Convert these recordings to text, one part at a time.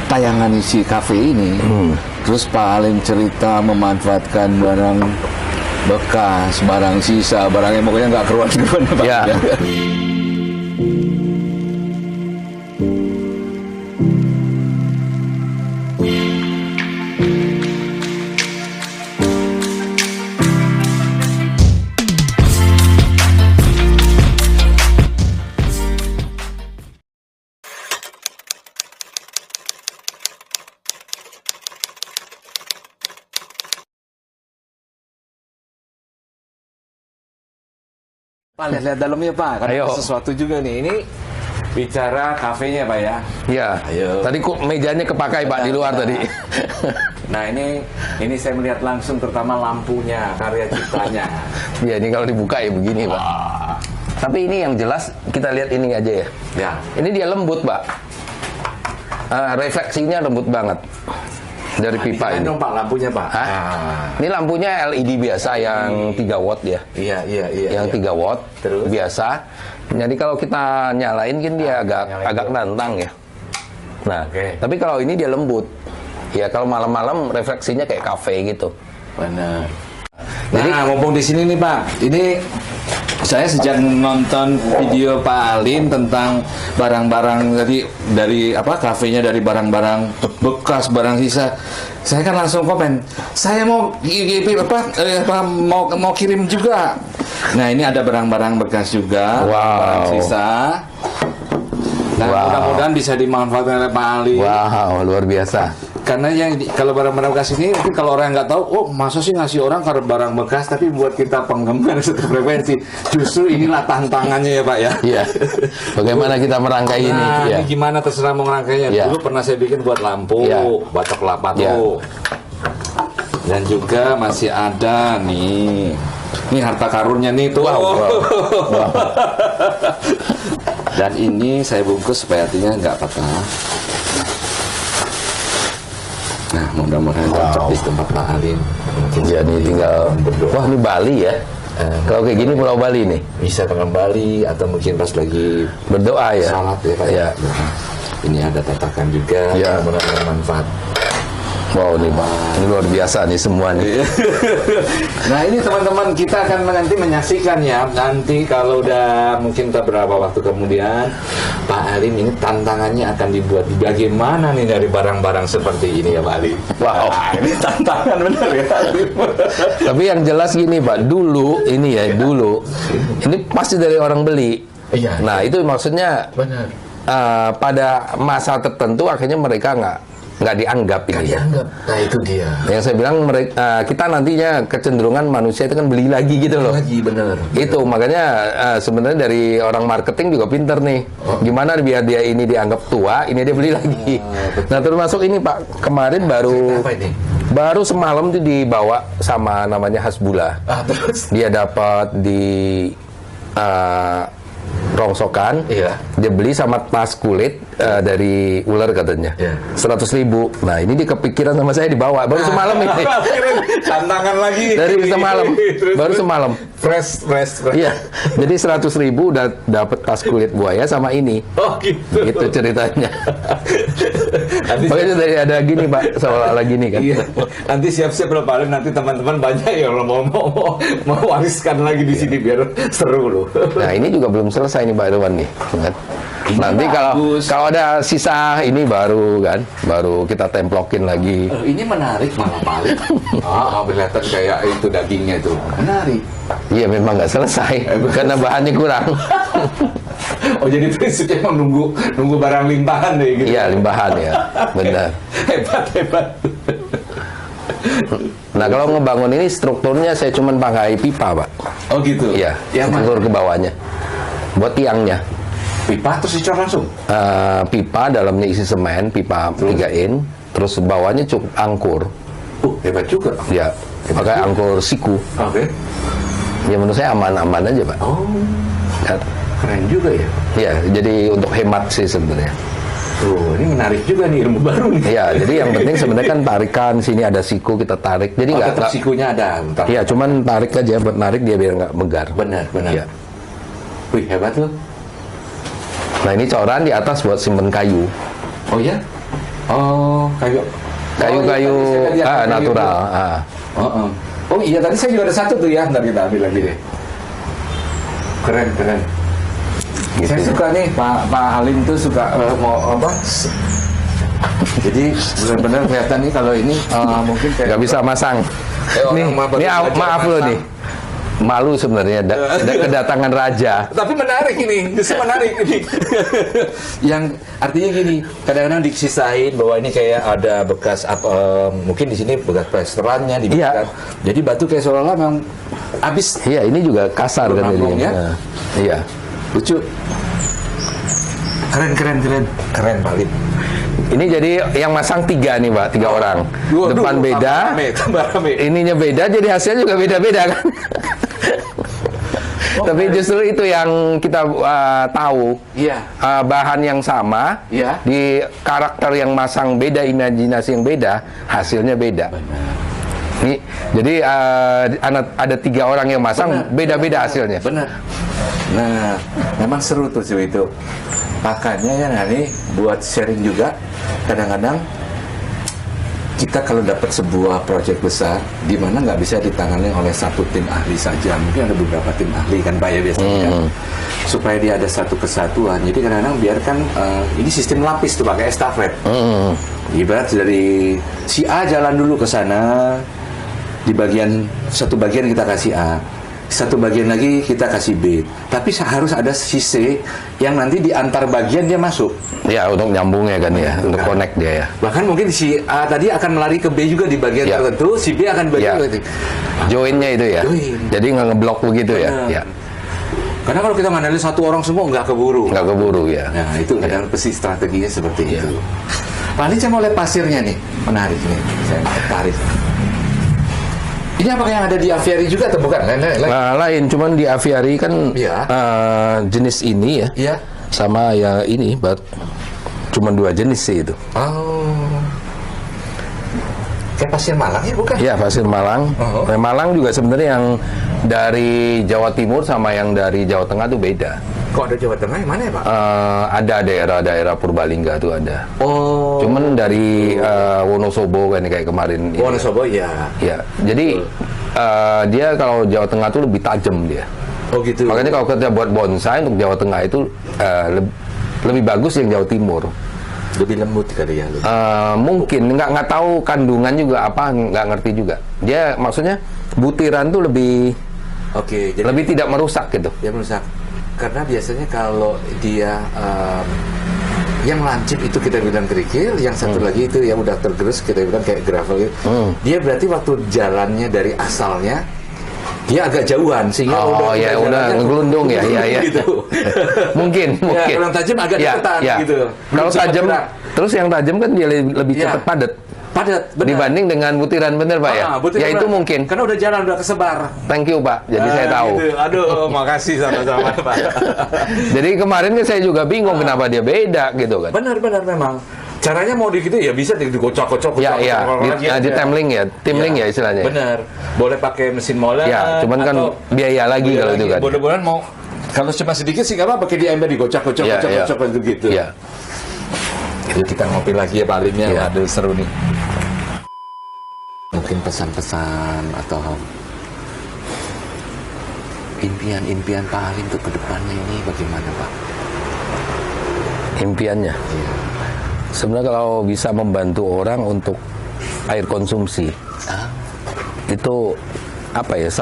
tayangan si kafe ini, terus Pak Alim cerita memanfaatkan barang bekas, barang sisa, barang yang pokoknya nggak keruan-keruan Pak. Ya. Pak, lihat dalamnya Pak, karena Ayo. ada sesuatu juga nih. Ini bicara kafenya Pak ya. Iya. Ayo. Tadi kok mejanya kepakai Pak di luar tadi. Nah ini saya melihat langsung terutama lampunya, karya ciptanya. Ya ini kalau dibuka ya begini Pak. Tapi ini yang jelas kita lihat ini aja ya. Ya. Ini dia lembut Pak. Refleksinya lembut banget dari pipa ini. Dong Pak lampunya Pak. Ini lampunya LED biasa yang 3 watt ya. Iya. Yang 3 watt Terus? biasa. Jadi kalau kita nyalain kan dia nyalain agak dulu. nantang ya. Nah, Oke. tapi kalau ini dia lembut. Ya kalau malam-malam refleksinya kayak kafe gitu. Benar. Jadi- Nah, mumpung di sini nih Pak, ini saya sejak nonton video Pak Alim tentang barang-barang dari apa kafenya, dari barang-barang bekas, barang sisa, saya kan langsung komen, saya mau mau kirim juga. Nah ini ada barang-barang bekas juga, Wow. barang sisa. Nah Wow. mudah-mudahan bisa dimanfaatkan oleh Pak Alim. Wow, luar biasa. Karena kalau barang-barang bekas ini mungkin kalau orang nggak tahu, oh masa sih ngasih orang karena barang bekas, tapi buat kita penggemar satu frekuensi, justru inilah tantangannya ya Pak ya. Iya. Bagaimana kita merangkai ini? Nah, Ya. ini gimana terserah mau ngerangkainya. Iya. Dulu pernah saya bikin buat lampu, Iya. batok kelapa Iya. tuh. Dan juga masih ada nih. Ini harta karunnya nih tuh. Wow. Dan ini saya bungkus supaya artinya nggak patah. Nah, mudah-mudahan cocok di tempat Pak Alim. Mungkin Ya ini tinggal. Wah ini Bali ya. Kalau kayak gini Pulau Bali nih. bisa dengan Bali atau mungkin pas lagi Berdoa ya. salat ya Pak ya. Ya. Ini ada tatakan juga, Ya. mudah-mudahan manfaat. Wow nih Pak. Ini luar biasa nih semua nih. Nah ini teman-teman kita akan nanti menyaksikan ya. Nanti kalau udah mungkin beberapa waktu kemudian Pak Alim ini tantangannya akan dibuat bagaimana nih dari barang-barang seperti ini ya Pak Alim. Wow. Nah, ini tantangan benar ya Pak Alim. Tapi yang jelas gini Pak, dulu ini ya dulu ini pasti dari orang beli. Iya. Nah itu maksudnya Benar. pada masa tertentu akhirnya mereka nggak dianggap Gak ini. dianggap. Nah itu dia. Yang saya bilang mereka kita nantinya kecenderungan manusia itu kan beli lagi gitu loh. Lagi benar. Itu makanya sebenarnya dari orang marketing juga pinter nih. Gimana biar dia ini dianggap tua, ini dia beli lagi. Nah termasuk ini Pak, kemarin baru Apa ini? baru semalam tuh dibawa sama namanya Hasbullah. Terus? Dia dapat di rongsokan. Iya. Dia beli sama tas kulit dari ular katanya. Iya. 100.000. Nah ini dia kepikiran sama saya dibawa baru semalam ini. Tantangan lagi. Dari semalam, baru semalam. Fresh. Iya, jadi 100.000 udah dapet tas kulit buaya sama ini. Oh gitu. Gitu ceritanya. Nanti Makanya dari ada gini Pak, seolah-olah gini kan. Iya. Nanti siap-siap loh Pak Alim, nanti teman-teman banyak yang mau wariskan lagi di sini biar seru loh. Nah ini juga belum selesai nih Pak Irwan nih. Ingat. Ini Nanti bagus. kalau ada sisa ini baru kita templokin lagi. Ini menarik malah Pak Alim. Kelihatan kayak itu dagingnya itu. Menarik. Iya memang nggak selesai karena bahannya kurang. Oh jadi prinsipnya emang nunggu barang limpahan deh gitu. Iya limpahan ya, benar. Hebat. Nah kalau ngebangun ini strukturnya saya cuman pakai pipa Pak. Oh gitu. Iya, Yang mana? struktur ke bawahnya. Buat tiangnya. Pipa terus dicor langsung. Pipa dalamnya isi semen, pipa 3 in, terus bawahnya cukup angkur. Hebat juga. Ya, pakai angkur siku. Oke. Ya menurut saya aman-aman aja Pak. Oh, Ya, keren juga ya. ya, jadi untuk hemat sih sebenarnya. Tuh, ini menarik juga nih, ilmu baru nih. Ya, jadi yang penting sebenarnya kan tarikan sini ada siku kita tarik. Jadi Oh, nggak tetap sikunya ada. Bentar. Iya, cuman tarik aja buat narik dia biar nggak megar. Benar. Iya. Wih, hebat loh. Nah ini coran di atas buat simpen kayu. Oh ya? Oh, Kayu-kayu natural. Oh iya, tadi saya juga ada satu tuh ya. Ntar kita ambil lagi deh. Keren. Gitu. Saya suka nih, Pak Halim tuh suka mau apa? Jadi benar-benar kelihatan nih kalau ini mungkin kayak Nggak bisa masang. Nih, maaf lo nih. Malu sebenarnya kedatangan raja. Tapi menarik ini, justru menarik ini. Yang artinya gini, kadang-kadang disisain bahwa ini kayak ada bekas mungkin di sini bekas restorannya dibiarkan. Jadi batu kayak seolah-olah memang habis. Iya, ini juga kasar kan ini. Ya? Nah, iya. Lucu. Keren Pak Lin. Ini jadi yang masang 3 nih, Pak, 3 orang. Depan beda, rame. ininya beda, jadi hasilnya juga beda-beda kan. Tapi justru itu yang kita tahu. Iya. Bahan yang sama, Iya. di karakter yang masang beda, imajinasi yang beda, hasilnya beda. Nih, jadi ada 3 orang yang masang, beda-beda hasilnya. Benar. Nah, memang seru tuh itu. Makanya ya nih buat sharing juga. Kadang-kadang kita kalau dapat sebuah proyek besar, di mana nggak bisa ditangani oleh satu tim ahli saja, mungkin ada beberapa tim ahli kan Pak ya biasanya, kan? Supaya dia ada satu kesatuan. Jadi kadang-kadang biarkan ini sistem lapis tuh pakai estafet. Ibarat dari si A jalan dulu ke sana, di satu bagian kita kasih A, satu bagian lagi kita kasih B. Tapi harus ada si C yang nanti di antar bagian dia masuk. Ya, untuk nyambungnya kan ya, untuk connect dia ya. Bahkan mungkin si A tadi akan melari ke B juga di bagian tertentu, si B akan bagian tertentu. Joinnya itu ya. Jadi nggak ngeblok begitu ya. Ya. Karena kalau kita ngandelin satu orang semua nggak keburu. Nggak keburu ya. Nah itu kadang pasti strateginya seperti itu. Paling saya mau lihat pasirnya nih, menarik nih. Saya tertarik. Ini apa yang ada di aviary juga atau bukan? Lain, cuman di aviary kan jenis ini ya. Iya. Sama ya ini, cuman 2 jenis sih itu. Oh. Kayak pasir Malang ya bukan? Iya, pasir Malang. Nah, Malang juga sebenarnya yang dari Jawa Timur sama yang dari Jawa Tengah tuh beda. Kok ada Jawa Tengah yang mana ya Pak? Ada daerah-daerah Purbalingga tuh ada. Oh. Cuman dari Wonosobo kan kayak kemarin. Wonosobo ya. Ya, jadi dia kalau Jawa Tengah tuh lebih tajam dia. Oh gitu. Makanya kalau kita buat bonsai untuk Jawa Tengah itu lebih bagus yang Jawa Timur. Lebih lembut kali ya. Mungkin nggak tahu kandungan juga apa, nggak ngerti juga. Dia maksudnya butiran tuh lebih jadi lebih tidak merusak gitu. Dia merusak. Karena biasanya kalau dia yang lancip itu kita bilang kerikil, yang satu lagi itu yang udah tergerus kita bilang kayak gravel gitu. Dia berarti waktu jalannya dari asalnya dia agak jauhan sehingga udah ngelundung ya gitu. mungkin Ya, kalau tajam agak deketan gitu. Kalau tajam terus yang tajam kan dia lebih cepat padat dibanding dengan butiran, bener Pak ya? Ya itu mungkin. Karena udah jalan, udah kesebar. Thank you Pak. Jadi saya tahu. Gitu. Aduh, makasih sama-sama Pak. Jadi kemarin kan saya juga bingung kenapa dia beda gitu kan. Benar memang. Caranya mau gitu ya bisa dikocok-kocok. Di temling ya, timling ya istilahnya. Benar. Boleh pakai mesin molen. Ya, cuman kan biaya lagi kalau itu kan. Mudah-mudahan mau kalau cuma sedikit sih nggak apa-apa, pakai di ember dikocok-kocok gitu. Iya. Jadi kita ngopi lagi ya Pak Alim ya. Aduh seru nih. Mungkin pesan-pesan atau impian Pak Alim untuk kedepannya ini bagaimana Pak? Impiannya? Iya. Sebenarnya kalau bisa membantu orang untuk air konsumsi, itu apa ya?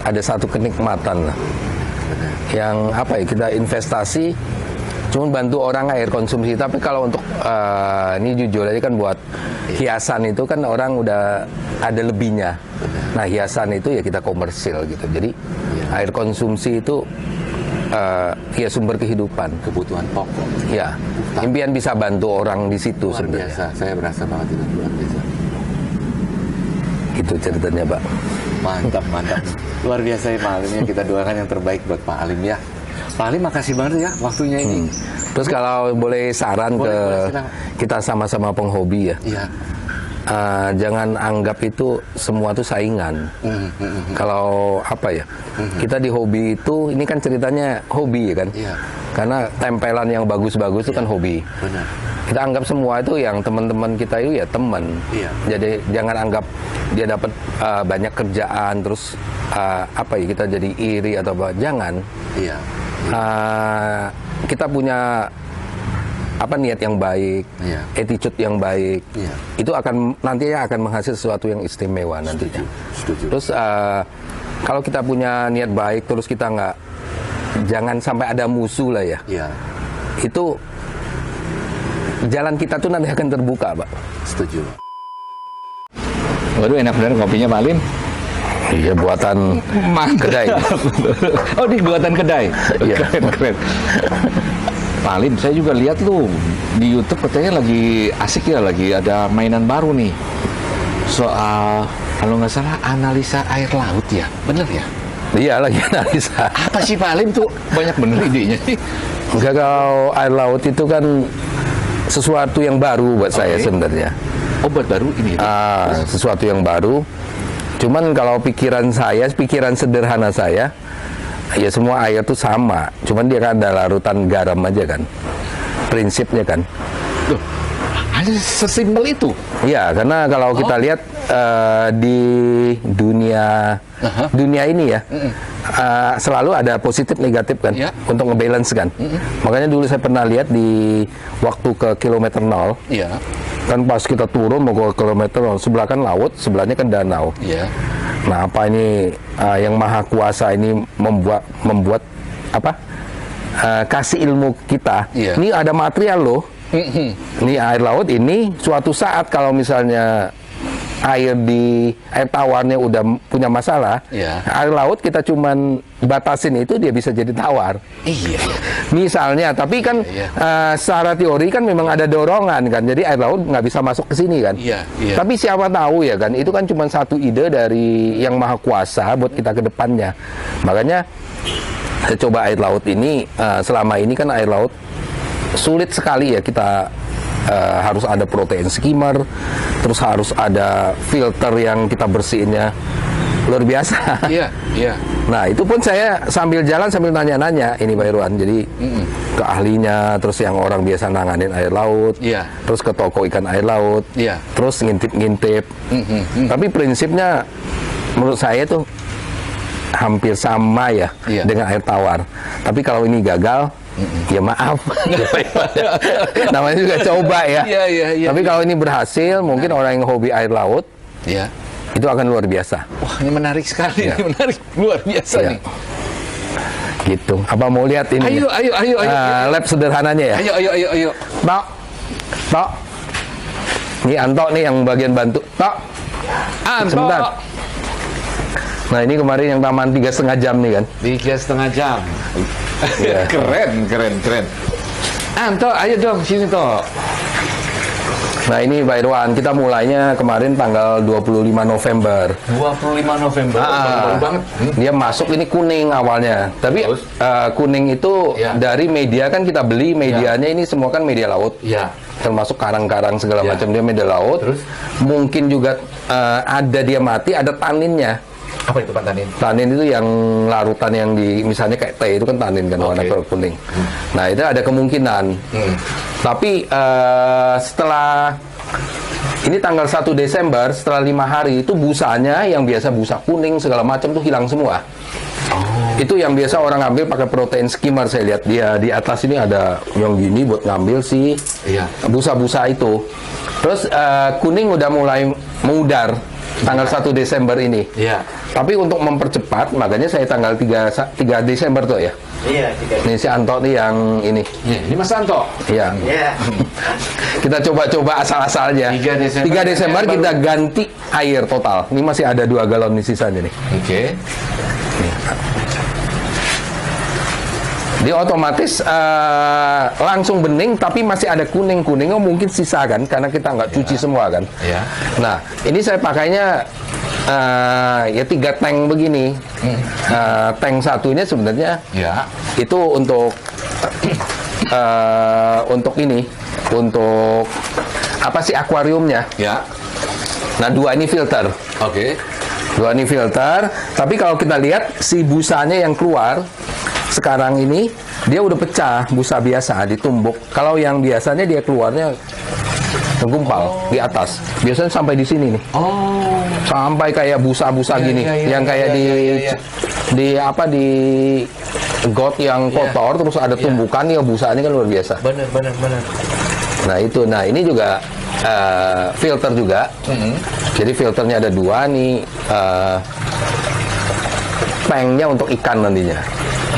Ada satu kenikmatan lah. Yang apa ya? Kita investasi, cuma bantu orang air konsumsi. Tapi kalau untuk ini jujur aja kan buat hiasan itu kan orang udah ada lebihnya. Nah hiasan itu ya kita komersil gitu. Jadi air konsumsi itu ya sumber kehidupan, kebutuhan pokok. Ya, impian bisa bantu orang di situ luar sebenarnya. Biasa, saya berasa banget itu luar biasa. Itu ceritanya, Pak. Mantap. Luar biasa ya Pak Alim ya. Kita doakan yang terbaik buat Pak Alim ya. Pak Alim makasih banget ya waktunya ini. Terus kalau boleh saran boleh, kita sama-sama penghobi ya. Iya. Jangan anggap itu semua tuh saingan. Kalau apa ya, kita di hobi itu, ini kan ceritanya hobi ya kan. Karena tempelan yang bagus-bagus itu kan hobi. Benar. kita anggap semua itu yang teman-teman kita itu ya teman. Iya. Jadi jangan anggap dia dapat banyak kerjaan terus apa ya kita jadi iri atau apa. Jangan. Iya. Kita punya apa niat yang baik, Iya. attitude yang baik. Iya. Itu akan nantinya akan menghasilkan sesuatu yang istimewa nantinya. Setuju. Terus kalau kita punya niat baik terus kita nggak, jangan sampai ada musuh lah ya. Iya. Itu jalan kita tuh nanti akan terbuka, Pak. Setuju. Waduh, enak bener kopinya Pak Alin. Iya, buatan kedai. Oh, di buatan kedai. Iya. Keren. Pak Alin, saya juga lihat tuh di YouTube katanya lagi asik ya, lagi ada mainan baru nih. Soal kalau nggak salah analisa air laut ya, bener ya? Iya, lagi analisa. Apa sih Pak Alin tuh banyak bener idenya nih? Enggak, kalau air laut itu kan sesuatu yang baru buat saya sebenarnya. Obat baru ini. Sesuatu yang baru. Cuman kalau pikiran sederhana saya, ya semua air itu sama. Cuman dia kan ada larutan garam aja kan. Prinsipnya kan. Loh, hanya sesimpel itu? Iya, karena kalau kita lihat di dunia ini ya, selalu ada positif negatif kan, untuk ngebalance kan. Makanya dulu saya pernah lihat di waktu ke kilometer 0, kan pas kita turun mau ke kilometer 0, sebelah kan laut, sebelahnya kan danau. Nah, apa ini yang maha kuasa ini membuat apa? Kasih ilmu kita. Ini ada material loh. Ini air laut ini suatu saat kalau misalnya air tawarnya udah punya masalah, air laut kita cuman batasin itu dia bisa jadi tawar. Iya. Misalnya, tapi kan secara teori kan memang ada dorongan kan, jadi air laut nggak bisa masuk ke sini kan. Tapi siapa tahu ya kan, itu kan cuma satu ide dari yang maha kuasa buat kita ke depannya. Makanya saya coba air laut ini, selama ini kan air laut sulit sekali ya kita. Harus ada protein skimmer, terus harus ada filter yang kita bersihinnya luar biasa. Iya. Nah, itu pun saya sambil jalan sambil nanya-nanya ini Pak Irwan. Jadi ke ahlinya, terus yang orang biasa nanganin air laut, terus ke toko ikan air laut, terus ngintip-ngintip. Tapi prinsipnya menurut saya tuh hampir sama ya dengan air tawar. Tapi kalau ini gagal, ya maaf. Namanya juga coba ya. Tapi kalau ini berhasil, mungkin orang yang hobi air laut, itu akan luar biasa. Wah, ini menarik sekali. Ini menarik, luar biasa nih. Gitu. Apa mau lihat ini? Ayo. Lab sederhananya ya. Ayo. Tok. Ini Anto nih yang bagian bantu. Tok. Anto. Sebentar. Nah, ini kemarin yang taman 3,5 jam nih kan. 3,5 jam. Keren. Anto, ayo dong sini toh. Nah, ini Pak Irwan, kita mulainya kemarin tanggal 25 November. 25 November. Baru banget. Dia masuk ini kuning awalnya. Tapi kuning itu dari media kan kita beli, medianya ini semua kan media laut. Termasuk karang-karang segala macam, dia media laut. Terus mungkin juga ada dia mati, ada taninnya. Apa itu Pak tanin? Tanin itu yang larutan yang misalnya kayak teh itu kan tanin kan, warna kuning. Nah, itu ada kemungkinan. Tapi setelah ini tanggal 1 Desember, setelah 5 hari itu busanya yang biasa busa kuning segala macam tuh hilang semua. Itu yang biasa orang ngambil pakai protein skimmer. Saya lihat dia di atas ini ada yang gini buat ngambil si busa-busa itu. Terus kuning udah mulai memudar tanggal 1 Desember ini. Tapi untuk mempercepat, makanya saya tanggal 3 Desember tuh ya. Ini si Anto nih yang ini. Ini Mas Anto. Iya. Kita coba-coba asal-asalnya. 3 Desember kita ganti air total. Ini masih ada 2 galon di sisanya nih. Dia otomatis langsung bening, tapi masih ada kuning-kuningnya mungkin sisa kan, karena kita nggak cuci semua kan. Nah, ini saya pakainya ya 3 tank begini. Tank satunya sebenarnya itu untuk ini, untuk apa sih akuariumnya. Nah, 2 ini filter. 2 ini filter. Tapi kalau kita lihat si busanya yang keluar sekarang ini dia udah pecah, busa biasa ditumbuk. Kalau yang biasanya dia keluarnya menggumpal di atas. Biasanya sampai di sini nih. Oh. Sampai kayak busa-busa gini, yang kayak di apa di got yang kotor terus ada tumbukan ya busanya kan luar biasa. Benar. Nah itu, nah ini juga filter juga. Jadi filternya ada dua nih, pengnya untuk ikan nantinya.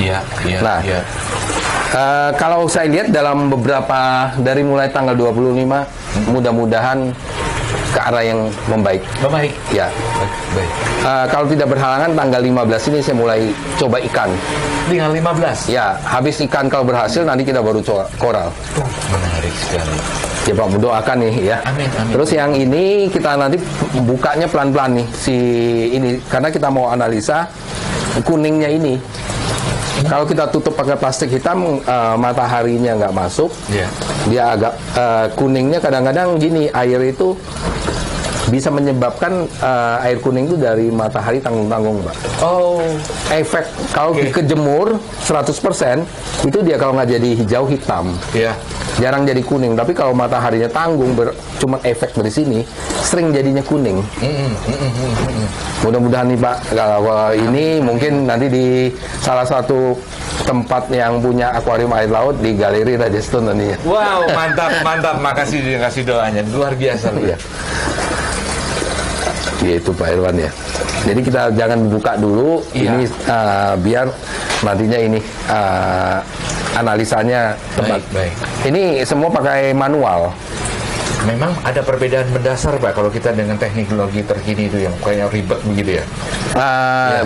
Iya. Nah, kalau saya lihat dalam beberapa dari mulai tanggal 25, mudah-mudahan ke arah yang membaik. Baik. Ya. Baik. Kalau tidak berhalangan tanggal 15 ini saya mulai coba ikan. Tinggal 15. Ya, habis ikan kalau berhasil nanti kita baru coba koral. Menarik sekali. Ya Pak, doakan nih ya. Amin. Terus yang ini kita nanti bukanya pelan-pelan nih si ini karena kita mau analisa kuningnya ini. Kalau kita tutup pakai plastik hitam, mataharinya nggak masuk. Iya. Dia agak kuningnya kadang-kadang gini, air itu bisa menyebabkan air kuning itu dari matahari tanggung-tanggung, Pak. Oh. Efek kalau dikejemur 100% itu dia kalau nggak jadi hijau hitam. Iya. Jarang jadi kuning, tapi kalau mataharinya tanggung cuma efek dari sini sering jadinya kuning. Mudah-mudahan nih Pak, kalau ini mungkin nanti di salah satu tempat yang punya akuarium air laut di Galeri Raja Stone nantinya. Wow, mantap. Makasih doanya. Luar biasa loh. Iya. Yaitu Pak Irwan ya. Jadi kita jangan buka dulu, ini biar nantinya ini analisanya tepat. Baik. Ini semua pakai manual. Memang ada perbedaan mendasar Pak kalau kita dengan teknologi terkini itu yang kayaknya ribet begitu ya.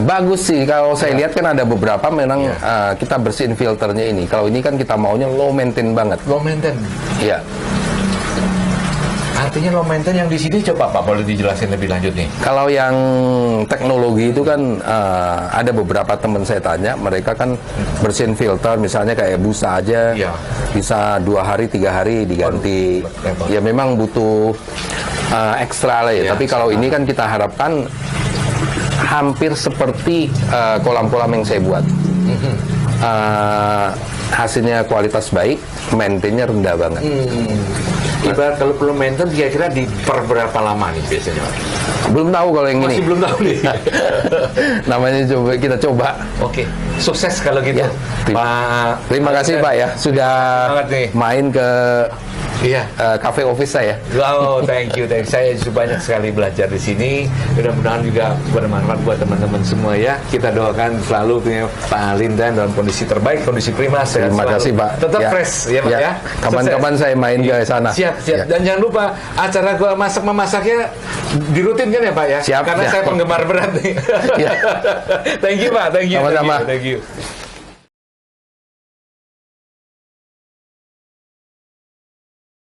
Bagus sih kalau saya lihat kan ada beberapa memang kita bersihin filternya ini. Kalau ini kan kita maunya low maintain banget. Low maintain. Iya. Artinya low maintain yang di sini coba Pak boleh dijelasin lebih lanjut nih. Kalau yang teknologi itu kan ada beberapa teman saya tanya, mereka kan bersihin filter, misalnya kayak busa aja, bisa 2 hari 3 hari diganti. Ya memang butuh ekstra lah ya. Tapi kalau ini kan kita harapkan hampir seperti kolam-kolam yang saya buat. Hasilnya kualitas baik, maintainnya rendah banget. Ibarat kalau perlu maintain kira-kira di per berapa lama nih biasanya? Belum tahu kalau yang Masih ini. belum tahu nih. Namanya kita coba. Oke, sukses kalau gitu. Ya, terima kasih Pak ya sudah main ke cafe office saya. Wow, thank you. Saya banyak sekali belajar di sini. Mudah-mudahan juga bermanfaat buat teman-teman semua ya. Kita doakan selalu punya Pak Lindan dalam kondisi terbaik, kondisi prima. Terima kasih Pak. Tetap fresh ya Pak ya. Kapan-kapan saya main ke sana. Siap. Dan jangan lupa acara gua masak-memasaknya dirutinkan ya Pak ya. Siap. Karena saya penggemar berat nih. Thank you Pak. Thank you. Sama-sama. Thank you.